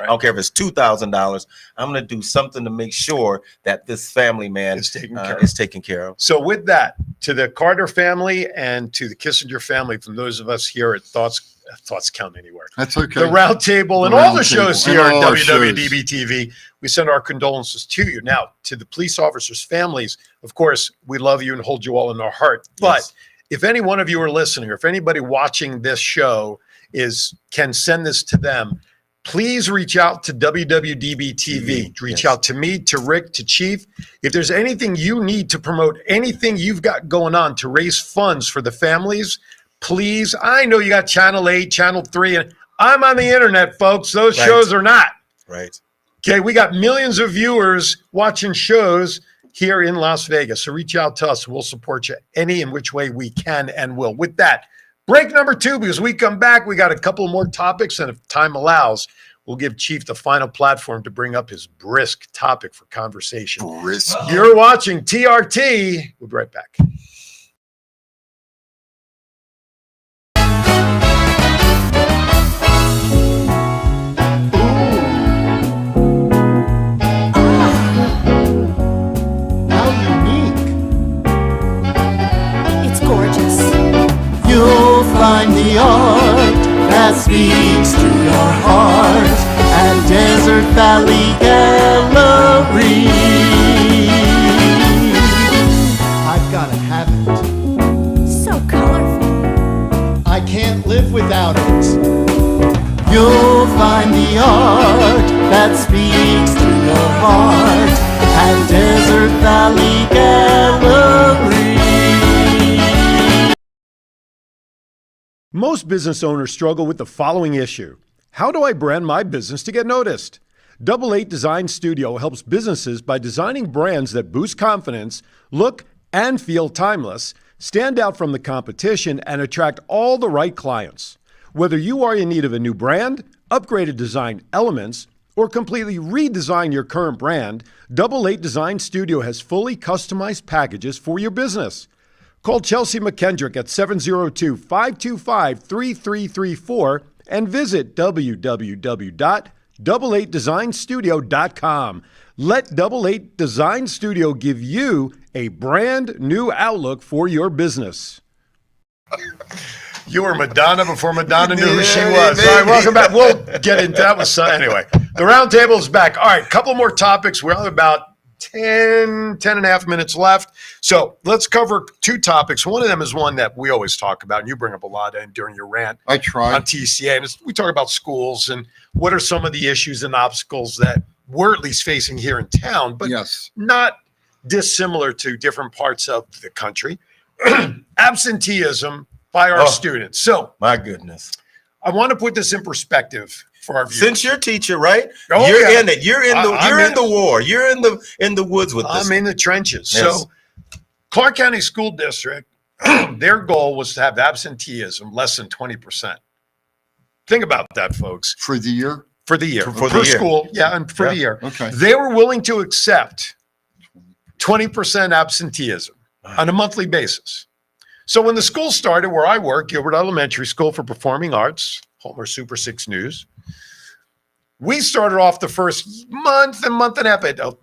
I don't care if it's $2,000. I'm going to do something to make sure that this family man is taken care of. So with that, to the Carter family and to the Kissinger family, from those of us here at Thoughts Count Anywhere, That's okay. the Roundtable and The all the Roundtable shows and here all at our shows. WWDBTV, we send our condolences to you. Now, to the police officers' families, of course, we love you and hold you all in our heart. But Yes. if any one of you are listening, or if anybody watching this show can send this to them, please reach out to WWDBTV. Reach Yes. out to me, to Rick, to Chief. If there's anything you need to promote, anything you've got going on to raise funds for the families, please. I know you got Channel 8, Channel 3, and I'm on the internet, folks. Those Right. shows are not. Right. Okay, we got millions of viewers watching shows here in Las Vegas. So reach out to us. We'll support you any and which way we can and will. With that, break number 2, because we come back, we got a couple more topics, and if time allows, we'll give Chief the final platform to bring up his brisk topic for conversation. Brisk. You're watching TRT. We'll be right back. How unique. It's gorgeous. You'll find the art that speaks to your heart at Desert Valley Gallery. I've got to have it. So colorful. I can't live without it. You'll find the art that speaks to your heart at Desert Valley Gallery. Most business owners struggle with the following issue. How do I brand my business to get noticed? Double 8 Design Studio helps businesses by designing brands that boost confidence, look and feel timeless, stand out from the competition, and attract all the right clients. Whether you are in need of a new brand, upgraded design elements, or completely redesign your current brand, Double 8 Design Studio has fully customized packages for your business. Call Chelsea McKendrick at 702-525-3334 and visit www.double8designstudio.com. Let Double 8 Design Studio give you a brand new outlook for your business. You were Madonna before Madonna knew who she was. All right, welcome back. We'll get into that with some. Anyway, the roundtable is back. All right, couple more topics. We're on about 10 and a half minutes left. So let's cover 2 topics. One of them is one that we always talk about, and you bring up a lot during your rant I tried. on TCA. And we talk about schools and what are some of the issues and obstacles that we're at least facing here in town, but Yes. not dissimilar to different parts of the country. Absenteeism by our students. So My goodness. I want to put this in perspective for our viewers. Since you're a teacher, right? Oh, You're yeah. in it. You're in the war. You're in the woods with this. I'm in the trenches. Yes. So Clark County School District, their goal was to have absenteeism less than 20%. Think about that, folks. For the year? For the year. For per the year. school. Yeah, and for the year. Okay. They were willing to accept 20% absenteeism on a monthly basis. So when the school started where I work, Gilbert Elementary School for Performing Arts, Homer Super 6 News, we started off the first month and a half at a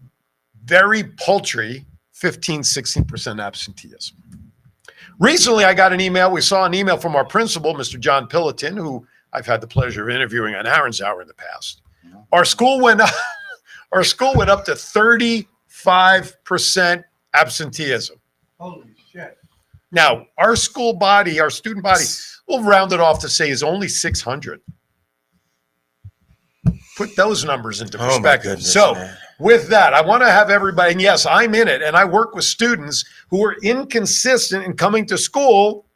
very paltry 16% absenteeism. Recently, I got an email. We saw an email from our principal, Mr. John Pillaton, who I've had the pleasure of interviewing on Aaron's Hour in the past. Our school went up to 35% absenteeism. Holy shit. Now, our school body, our student body, We'll round it off to say is only 600. Put those numbers into Oh, my perspective. goodness, So man. with that, I want to have everybody, and yes, I'm in it, and I work with students who are inconsistent in coming to school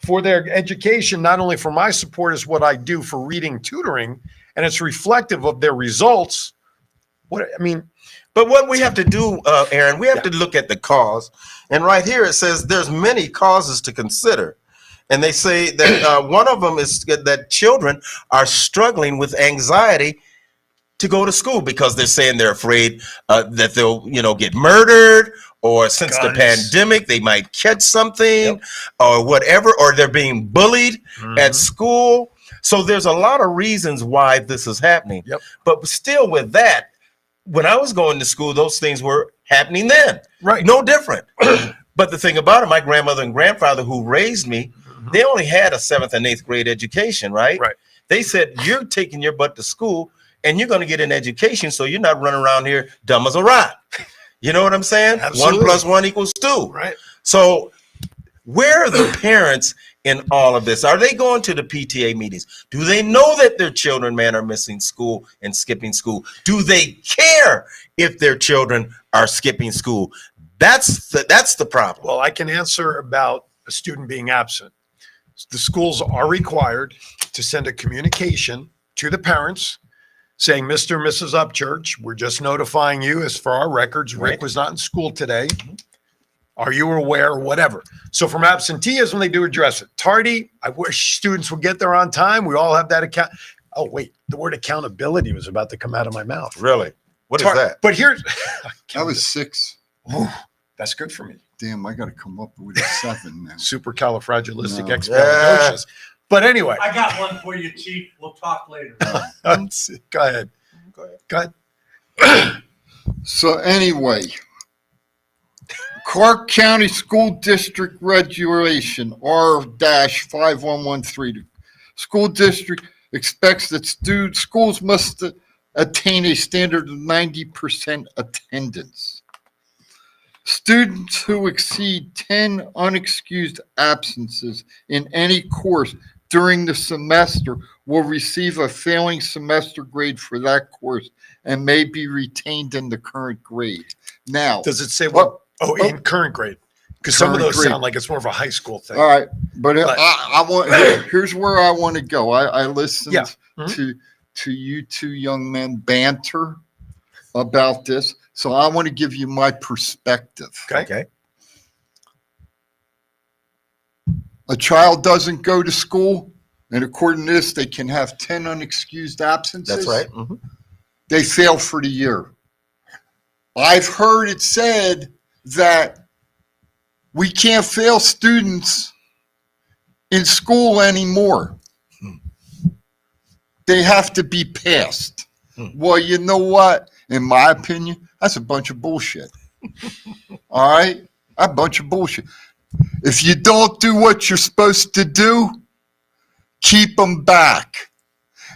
for their education. Not only for my support is what I do for reading tutoring, and it's reflective of their results. But what we have to do, Aaron, we have to look at the cause. And right here it says there's many causes to consider. And they say that one of them is that children are struggling with anxiety to go to school because they're saying they're afraid that they'll, get murdered, or since the Guns. pandemic, they might catch something or whatever, or they're being bullied at school. So there's a lot of reasons why this is happening. Yep. But still with that, when I was going to school, those things were happening then. Right. No different. But the thing about it, my grandmother and grandfather who raised me, they only had a 7th and 8th grade education, right? Right. They said, you're taking your butt to school and you're going to get an education, so you're not running around here dumb as a rock. You know what I'm saying? Absolutely. 1 + 1 = 2. Right. So where are the parents in all of this? Are they going to the PTA meetings? Do they know that their children, man, are missing school and skipping school? Do they care if their children are skipping school? That's the problem. Well, I can answer about a student being absent. The schools are required to send a communication to the parents saying, Mr. and Mrs. Upchurch, we're just notifying you as for our records. Rick Right. was not in school today. Are you aware? Whatever. So from absenteeism, they do address it. Tardy, I wish students would get there on time. We all have that account. Oh, wait, the word accountability was about to come out of my mouth. Really? What is that? But here's, That was 6. that's good for me. Damn, I got to come up with a 7 now. Supercalifragilisticexpialidocious. Yeah. But anyway, I got one for you, Chief. We'll talk later. go ahead. Go ahead. So anyway, Clark County School District Regulation R-5113. School district expects that schools must attain a standard of 90% attendance. Students who exceed 10 unexcused absences in any course during the semester will receive a failing semester grade for that course and may be retained in the current grade. Now, Does it say what? Oh, in current grade. Because some of Current those grade. sound like it's more of a high school thing. all right, but But- I want here's where I want to go. I listened Yeah. Mhm. to you two young men banter about this, so I want to give you my perspective. Okay. A child doesn't go to school, and according to this, they can have 10 unexcused absences. That's right. Mhm. They fail for the year. I've heard it said that we can't fail students in school anymore. They have to be passed. Well, you know what? In my opinion, that's a bunch of bullshit. All right? A bunch of bullshit. If you don't do what you're supposed to do, keep them back.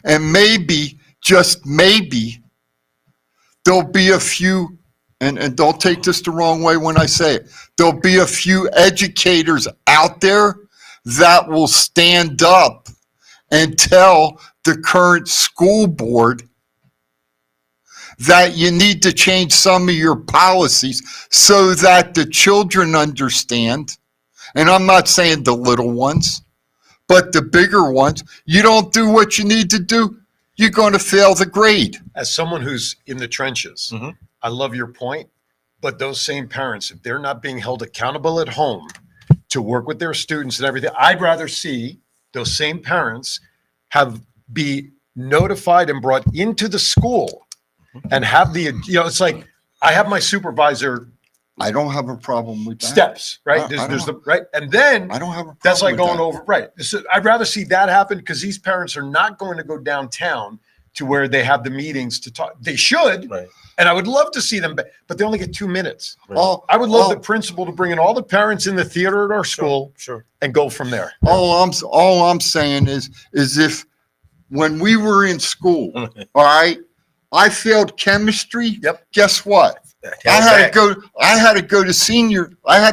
And maybe, just maybe, there'll be a few, and don't take this the wrong way when I say it, there'll be a few educators out there that will stand up and tell the current school board that you need to change some of your policies so that the children understand. And I'm not saying the little ones, but the bigger ones. You don't do what you need to do, you're going to fail the grade. As someone who's in the trenches, Mhm. I love your point. But those same parents, if they're not being held accountable at home to work with their students and everything, I'd rather see those same parents be notified and brought into the school and have it's like I have my supervisor I don't have a problem with that. steps, right? I There's the don't- right. And then I don't have a problem that's like with going that. over, right. So I'd rather see that happen because these parents are not going to go downtown to where they have the meetings to talk. They should. Right. And I would love to see them, but they only get 2 minutes. All, I would love all- the principal to bring in all the parents in the theater at our school Sure. and go from there. all I'm saying is if when we were in school, all right, I failed chemistry. Yep. Guess what? I had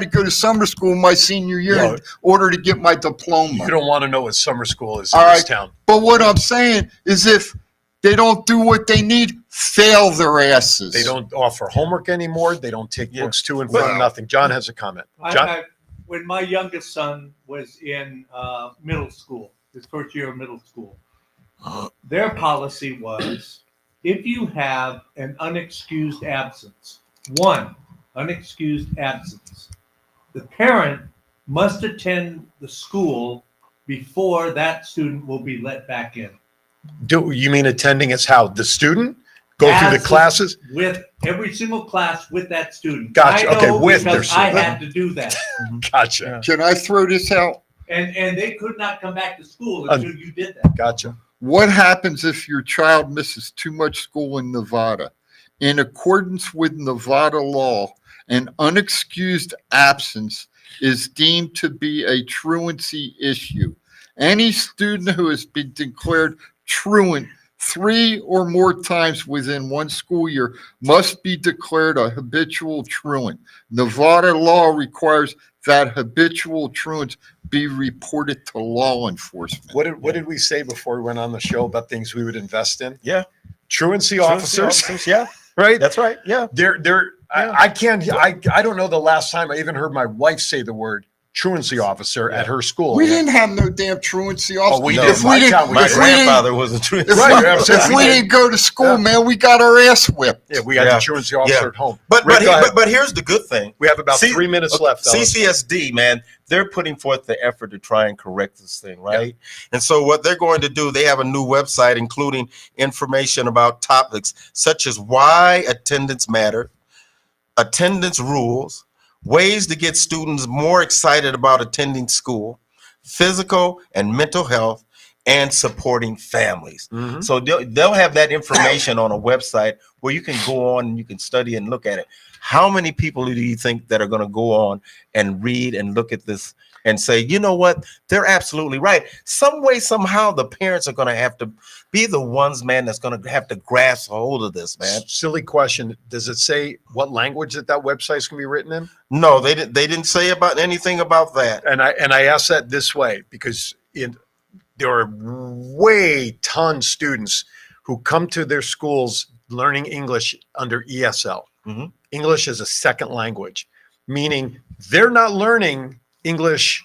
to go to summer school my senior year Yo. in order to get my diploma. You don't want to know what summer school is in All this right. town. But what I'm saying is if they don't do what they need, fail their asses. They don't offer homework anymore. They don't take Yeah. books to and from, nothing. John has a comment. John? When my youngest son was in middle school, his first year of middle school, their policy was if you have an unexcused absence, the parent must attend the school before that student will be let back in. Do you mean attending as how? The student? Go through As the classes? With every single class with that student. Gotcha. I Okay, know with their because I student. had to do that. Gotcha. Can I throw this out? And they could not come back to school until you did that. Gotcha. What happens if your child misses too much school in Nevada? In accordance with Nevada law, an unexcused absence is deemed to be a truancy issue. Any student who has been declared truant 3 or more times within one school year must be declared a habitual truant. Nevada law requires that habitual truants be reported to law enforcement. What did we say before we went on the show about things we would invest in? Yeah. Truancy officers. Yeah, Right? that's right. Yeah. I don't know the last time I even heard my wife say the word truancy officer at her school. We didn't have no damn truancy officer. we No, did. If My we didn't, town, we My did. grandfather was a truancy. Right, if we didn't go to school, Yeah. man, we got our ass whipped. Yeah, we had Yeah. the truancy officer Yeah. at home. But Rick, go ahead. but here's the good thing. We have about See- 3 minutes left. Ellen. CCSD, man, they're putting forth the effort to try and correct this thing, right? And so what they're going to do, they have a new website including information about topics such as why attendance matter, attendance rules, ways to get students more excited about attending school, physical and mental health, and supporting families. Mhm. So they'll have that information on a website where you can go on and you can study and look at it. How many people do you think that are going to go on and read and look at this and say, you know what, they're absolutely right? Some way, somehow, the parents are going to have to be the ones, man, that's going to have to grasp a hold of this, man. Silly question. Does it say what language that website's going to be written in? No, they didn't. They didn't say about anything about that. And I ask that this way because there are way ton students who come to their schools learning English under ESL. Mhm. English is a second language, meaning they're not learning English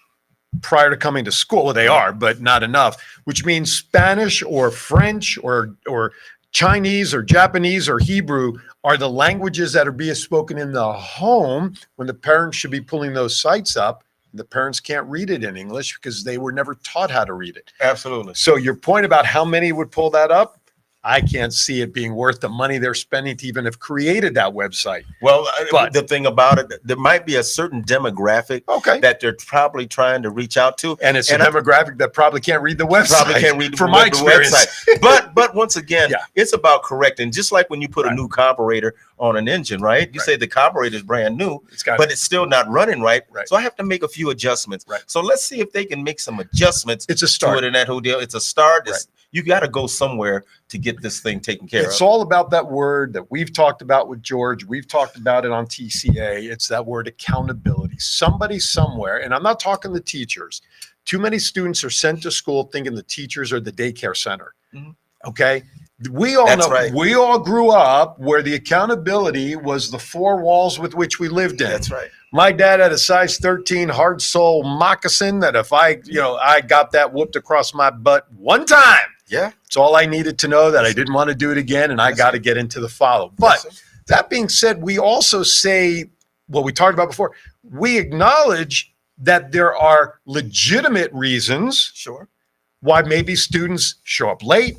prior to coming to school. Well, they are, but not enough, which means Spanish or French or Chinese or Japanese or Hebrew are the languages that are being spoken in the home when the parents should be pulling those sites up. The parents can't read it in English because they were never taught how to read it. Absolutely. So your point about how many would pull that up, I can't see it being worth the money they're spending to even have created that website. Well, But- the thing about it, there might be a certain demographic Okay. that they're probably trying to reach out to. And it's And a demographic that probably can't read the website. Probably can't read from my the experience. website. But once again, Yeah. it's about correcting. Just like when you put a Right. new carburetor on an engine, right? You Right. say the carburetor is brand new, It's got but it's still not running right. Right. So I have to make a few adjustments. Right. So let's see if they can make some adjustments it's a to start. it in that whole deal. It's a start. Right. You got to go somewhere to get this thing taken care It's of. all about that word that we've talked about with George. We've talked about it on TCA. It's that word accountability. Somebody somewhere, and I'm not talking the teachers. Too many students are sent to school thinking the teachers are the daycare center. Mhm. Okay. We all That's know, right. we all grew up where the accountability was the four walls with which we lived in. That's right. My dad had a size 13 hard sole moccasin that if I got that whooped across my butt one time, Yeah. it's all I needed to know that I didn't want to do it again, and I Yes, got sir. to get into the follow. But Yes, sir. that being said, we also say what we talked about before. We acknowledge that there are legitimate reasons Sure. why maybe students show up late,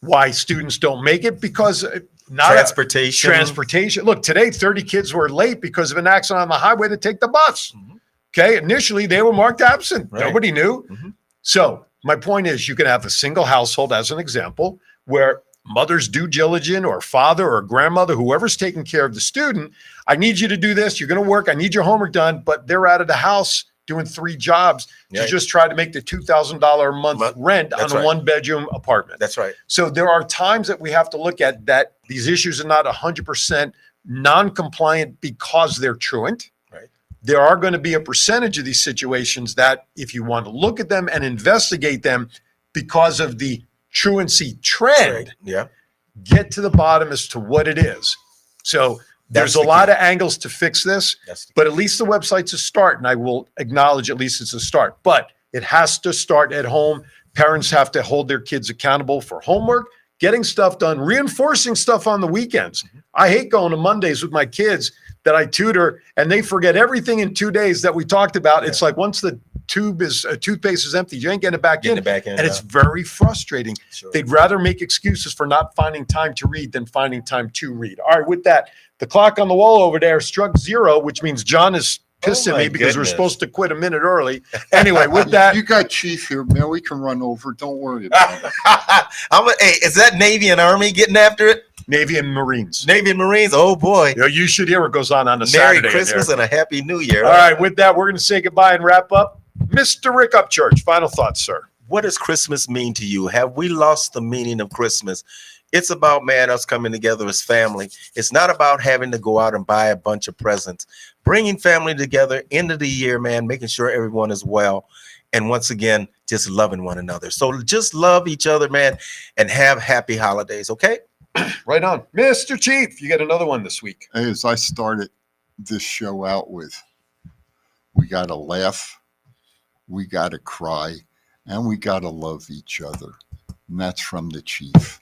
why students don't make it because not Transportation. transportation. Look, today 30 kids were late because of an accident on the highway to take the bus. Mhm. Okay, initially they were marked absent. Right. Nobody knew. Mhm. So my point is, you can have a single household as an example where mother's due diligent or father or grandmother, whoever's taking care of the student. I need you to do this. You're going to work. I need your homework done. But they're out of the house doing 3 jobs to Right. just try to make the $2,000 a month rent on That's a right. 1-bedroom apartment. That's right. So there are times that we have to look at that these issues are not 100% non-compliant because they're truant. Right. There are going to be a percentage of these situations that if you want to look at them and investigate them because of the truancy trend, Yeah. get to the bottom as to what it is. So there's That's a the lot key. of angles to fix this, That's the but at least the website's a start, and I will acknowledge at least it's a start. But it has to start at home. Parents have to hold their kids accountable for homework, getting stuff done, reinforcing stuff on the weekends. I hate going to Mondays with my kids that I tutor, and they forget everything in 2 days that we talked about. It's like once the toothpaste is empty, you ain't getting it back Getting in. it back in. And it's very frustrating. Sure. They'd rather make excuses for not finding time to read than finding time to read. All right, with that, the clock on the wall over there struck 0, which means John is pissed Oh, at my me because we're goodness. supposed to quit a minute early. Anyway, with that, You got Chief here, man. We can run over. Don't worry about it. Hey, is that Navy and Army getting after it? Navy and Marines. Navy and Marines. Oh boy. You know, you should hear what goes on a Merry Saturday. in Christmas there. and a Happy New Year. All right, with that, we're going to say goodbye and wrap up. Mr. Rick Upchurch, final thoughts, sir. What does Christmas mean to you? Have we lost the meaning of Christmas? It's about, man, us coming together as family. It's not about having to go out and buy a bunch of presents. Bringing family together, end of the year, man, making sure everyone is well. And once again, just loving one another. So just love each other, man, and have happy holidays, okay? Right on. Mr. Chief, you got another one this week. As I started this show out with, we got to laugh, we got to cry, and we got to love each other. And that's from the Chief.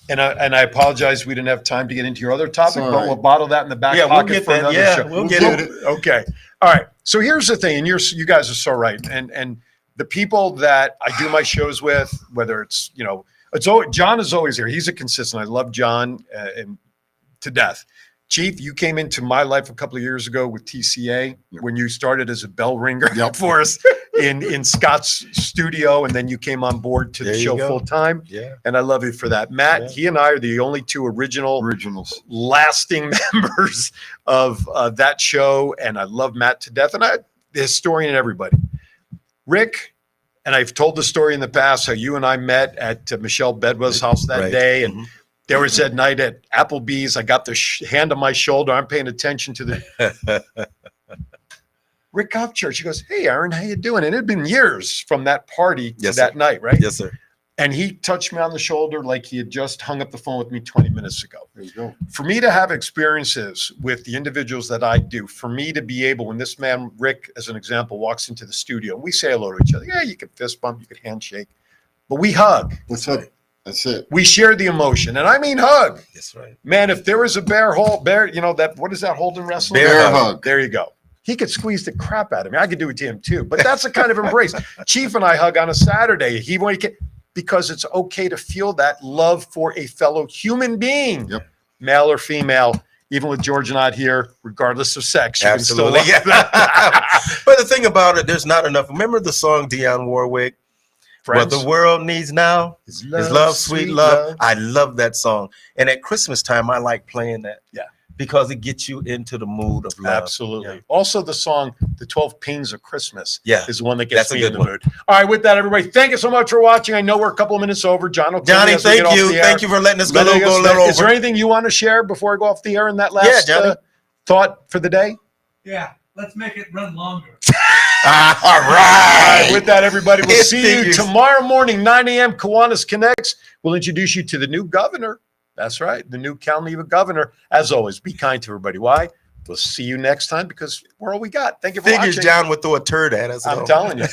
And I apologize we didn't have time to get into your other topic, It's all but right. we'll bottle that in the back Yeah, we'll pocket get for that. another Yeah, show. we'll get it. Okay. All right. So here's the thing, and you guys are so right. And the people that I do my shows with, whether it's, it's always, John is always here. He's a consistent. I love John and to death. Chief, you came into my life a couple of years ago with TCA when you started as a bell ringer for us in Scott's studio, and then you came on board to the There you show go. full time. Yeah. And I love you for that. Matt, Yeah. he and I are the only two Originals. lasting members of that show, and I love Matt to death, and the historian and everybody. Rick, and I've told the story in the past how you and I met at Michelle Bedwell's house that Right. day, and Mhm. there was that night at Applebee's. I got the hand on my shoulder. I'm paying attention to the Rick Upchurch. He goes, "Hey, Aaron, how you doing?" And it had been years from that party to Yes, that sir. night, right? Yes, sir. And he touched me on the shoulder like he had just hung up the phone with me 20 minutes ago. There you go. For me to have experiences with the individuals that I do, for me to be able, when this man, Rick, as an example, walks into the studio, we say hello to each other. Yeah, you can fist bump, you can handshake, but we hug. What's up? That's it. We share the emotion, and I mean hug. That's right. Man, if there was a bear, what is that hold in wrestling? Bear hug. There you go. He could squeeze the crap out of me. I could do it to him too, but that's a kind of embrace. Chief and I hug on a Saturday. Because it's okay to feel that love for a fellow human being, Yep. male or female, even with George not here, regardless of sex. You Absolutely. Can still love that. But the thing about it, there's not enough. Remember the song Dionne Warwick? Friends, What the world needs now is is love, sweet love. I love that song. And at Christmas time, I like playing that. Yeah. Because it gets you into the mood of love. Absolutely. Yeah. Also, the song "The 12 Pains of Christmas" Yeah. is the one that gets That's a me good in the one. mood. All right, with that, everybody, thank you so much for watching. I know we're a couple of minutes over. John, will tell me Johnny, as we get thank off you. the air. Thank you for letting us go a Is little there over. anything you want to share before I go off the air in that last Johnny. thought for the day? Yeah, let's make it run longer. All All right. right, with that, everybody, we'll It see figures. you tomorrow morning, 9 a.m. Kiwanis Connects. We'll introduce you to the new governor. That's right, the new Calneva governor. As always, be kind to everybody. Why? We'll see you next time because we're all we got. Thank you for Figures watching. John would throw a turd at us. I'm though. telling you.